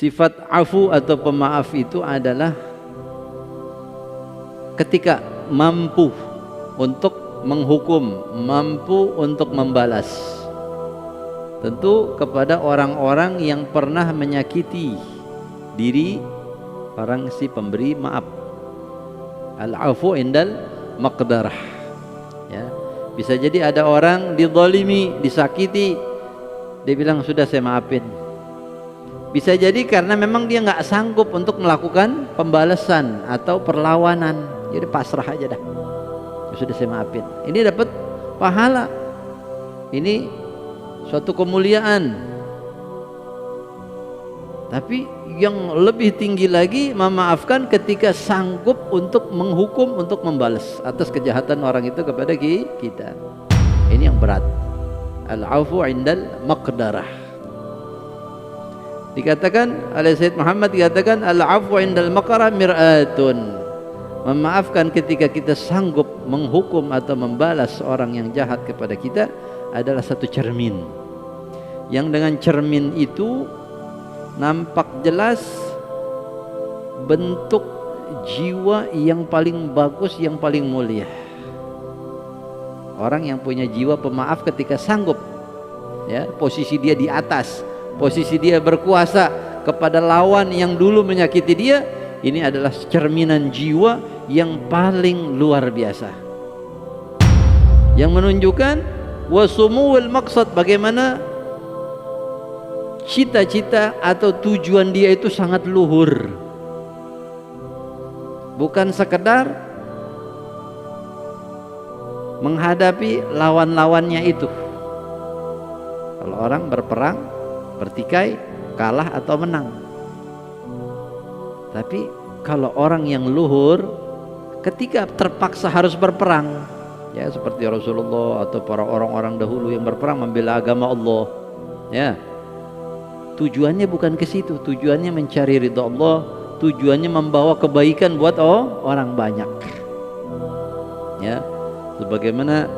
Sifat afu atau pemaaf itu adalah ketika mampu untuk menghukum, mampu untuk membalas. Tentu kepada orang-orang yang pernah menyakiti diri orang si pemberi maaf. Al-afu indal maqdarah. Ya. Bisa jadi ada orang dizalimi, disakiti, dia bilang sudah saya maafin. Bisa jadi karena memang dia nggak sanggup untuk melakukan pembalasan atau perlawanan, jadi pasrah aja dah. Sudah saya maafin. Ini dapat pahala. Ini suatu kemuliaan. Tapi yang lebih tinggi lagi memaafkan ketika sanggup untuk menghukum, untuk membalas atas kejahatan orang itu kepada kita. Ini yang berat. Al-afu indal maqdarah. Dikatakan oleh Sayyid Muhammad, dikatakan al-afu indal maqdarah mir'atun. Memaafkan ketika kita sanggup menghukum atau membalas orang yang jahat kepada kita adalah satu cermin. Yang dengan cermin itu nampak jelas bentuk jiwa yang paling bagus, yang paling mulia. Orang yang punya jiwa pemaaf ketika sanggup, ya, posisi dia di atas, posisi dia berkuasa kepada lawan yang dulu menyakiti dia, ini adalah cerminan jiwa yang paling luar biasa, yang menunjukkan wasumuwil maqsad, bagaimana cita-cita atau tujuan dia itu sangat luhur, bukan sekedar menghadapi lawan-lawannya itu. Kalau orang berperang, bertikai, kalah atau menang. Tapi kalau orang yang luhur, ketika terpaksa harus berperang, ya seperti Rasulullah atau para orang-orang dahulu yang berperang membela agama Allah, ya, tujuannya bukan ke situ, tujuannya mencari ridha Allah, tujuannya membawa kebaikan buat orang banyak. Ya, sebagaimana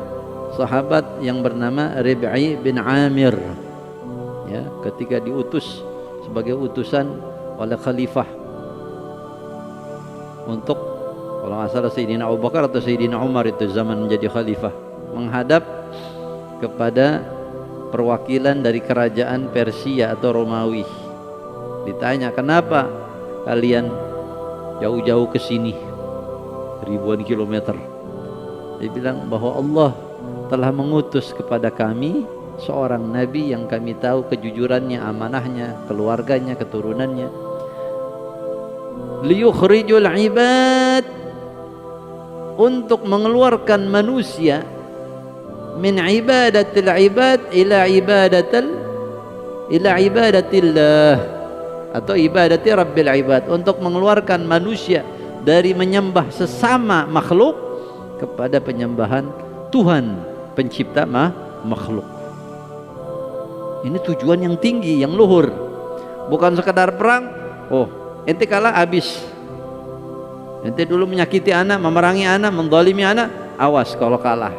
sahabat yang bernama Rib'i bin Amir, ya, ketika diutus sebagai utusan oleh khalifah untuk, kalau nggak salah Sayyidina Abu Bakar atau Sayyidina Umar itu zaman menjadi khalifah, menghadap kepada perwakilan dari kerajaan Persia atau Romawi. Ditanya, kenapa kalian jauh-jauh ke sini ribuan kilometer? Dia bilang bahwa Allah telah mengutus kepada kami seorang nabi yang kami tahu kejujurannya, amanahnya, keluarganya, keturunannya, liyukhrijul ibad, untuk mengeluarkan manusia min ibadatil ibad ila ibadatillah, atau ibadati rabbil ibad, untuk mengeluarkan manusia dari menyembah sesama makhluk kepada penyembahan Tuhan pencipta makhluk. Ini tujuan yang tinggi, yang luhur, bukan sekadar perang. Oh, ente kalah habis, ente dulu menyakiti anak, memerangi anak, menzalimi anak, awas kalau kalah.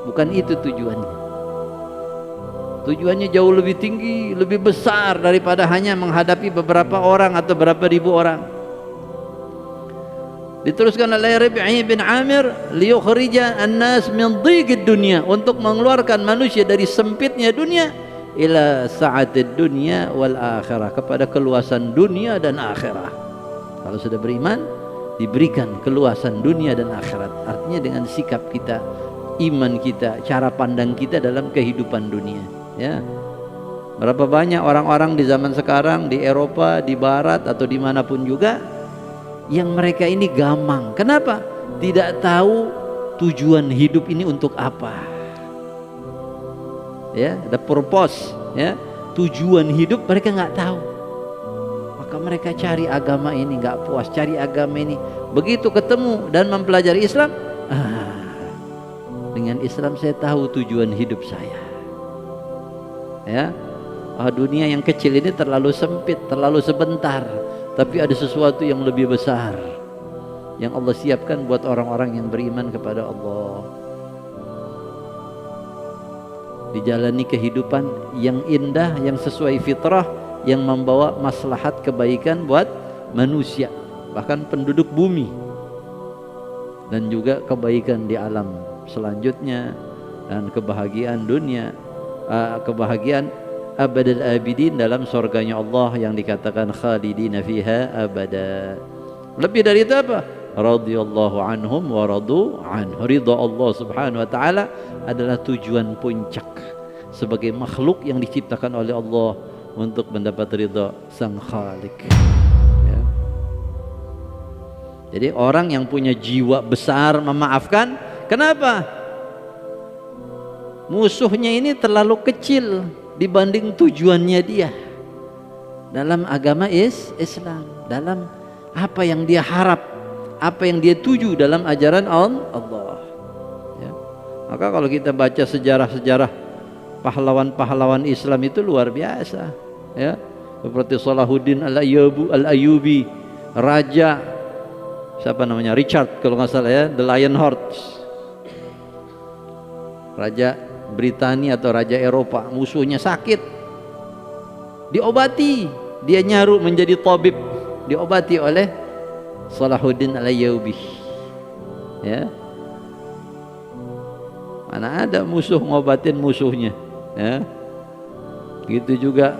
Bukan itu tujuannya. Tujuannya jauh lebih tinggi, lebih besar daripada hanya menghadapi beberapa orang atau beberapa ribu orang. Diteruskan oleh Rib'i bin Amir, liyukhrija an-nas min dhiqid dunya, untuk mengeluarkan manusia dari sempitnya dunia ila sa'atid dunya wal akhirah, kepada keluasan dunia dan akhirat. Kalau sudah beriman, diberikan keluasan dunia dan akhirat. Artinya dengan sikap kita, iman kita, cara pandang kita dalam kehidupan dunia, ya. Berapa banyak orang-orang di zaman sekarang di Eropa, di Barat atau dimanapun juga, yang mereka ini gamang. Kenapa? Tidak tahu tujuan hidup ini untuk apa, ya, the purpose, ya, tujuan hidup mereka nggak tahu. Maka mereka cari agama ini nggak puas, cari agama ini. Begitu ketemu dan mempelajari Islam, dengan Islam saya tahu tujuan hidup saya, ya. Dunia yang kecil ini terlalu sempit, terlalu sebentar, tapi ada sesuatu yang lebih besar yang Allah siapkan buat orang-orang yang beriman kepada Allah. Dijalani kehidupan yang indah, yang sesuai fitrah, yang membawa maslahat kebaikan buat manusia, bahkan penduduk bumi, dan juga kebaikan di alam selanjutnya, dan kebahagiaan dunia, kebahagiaan abadal abidin dalam surganya Allah yang dikatakan khalidina fiha abada. Lebih dari itu apa? Radhiyallahu anhum wa radu anhu. Ridha Allah subhanahu wa ta'ala adalah tujuan puncak sebagai makhluk yang diciptakan oleh Allah untuk mendapat ridha sang Khalik, ya. Jadi orang yang punya jiwa besar memaafkan, kenapa? Musuhnya ini terlalu kecil dibanding tujuannya dia dalam agama Islam, dalam apa yang dia harap, apa yang dia tuju dalam ajaran Allah, ya. Maka kalau kita baca sejarah-sejarah pahlawan-pahlawan Islam itu luar biasa, ya. Seperti Salahuddin Al-Ayyubi, raja siapa namanya, Richard kalau nggak salah, ya, The Lionheart, raja Britania atau raja Eropa. Musuhnya sakit, diobati, dia nyaru menjadi tabib, diobati oleh Salahuddin Al-Ayyubi, ya. Mana ada musuh ngobatin musuhnya, ya. Gitu juga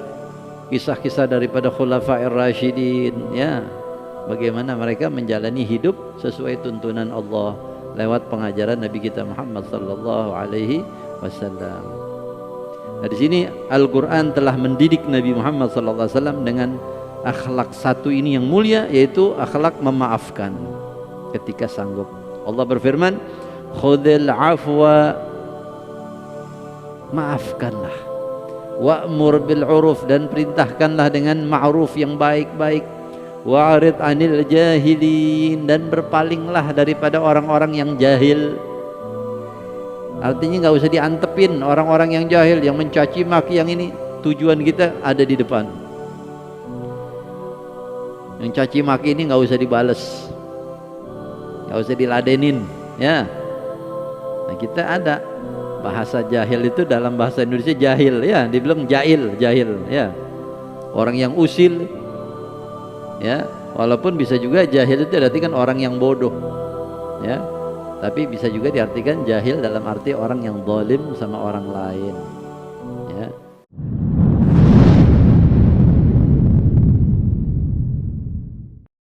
kisah-kisah daripada Khulafair Rasyidin, ya. Bagaimana mereka menjalani hidup sesuai tuntunan Allah lewat pengajaran Nabi kita Muhammad sallallahu alaihi wasallam. Nah, di sini Al-Qur'an telah mendidik Nabi Muhammad sallallahu alaihi wasallam dengan akhlak satu ini yang mulia, yaitu akhlak memaafkan ketika sanggup. Allah berfirman, khudhil afwa, maafkanlah, wa'mur bil uruf, dan perintahkanlah dengan ma'ruf yang baik-baik, wa'rid anil jahilin, dan berpalinglah daripada orang-orang yang jahil. Artinya nggak usah diantepin orang-orang yang jahil, yang mencaci maki, yang ini tujuan kita ada di depan. Yang caci maki ini nggak usah dibales, nggak usah diladenin, ya. Nah, kita ada bahasa jahil itu dalam bahasa Indonesia jahil, ya, dibilang jahil, ya. Orang yang usil, ya. Walaupun bisa juga jahil itu diartikan orang yang bodoh, ya. Tapi bisa juga diartikan jahil dalam arti orang yang zalim sama orang lain.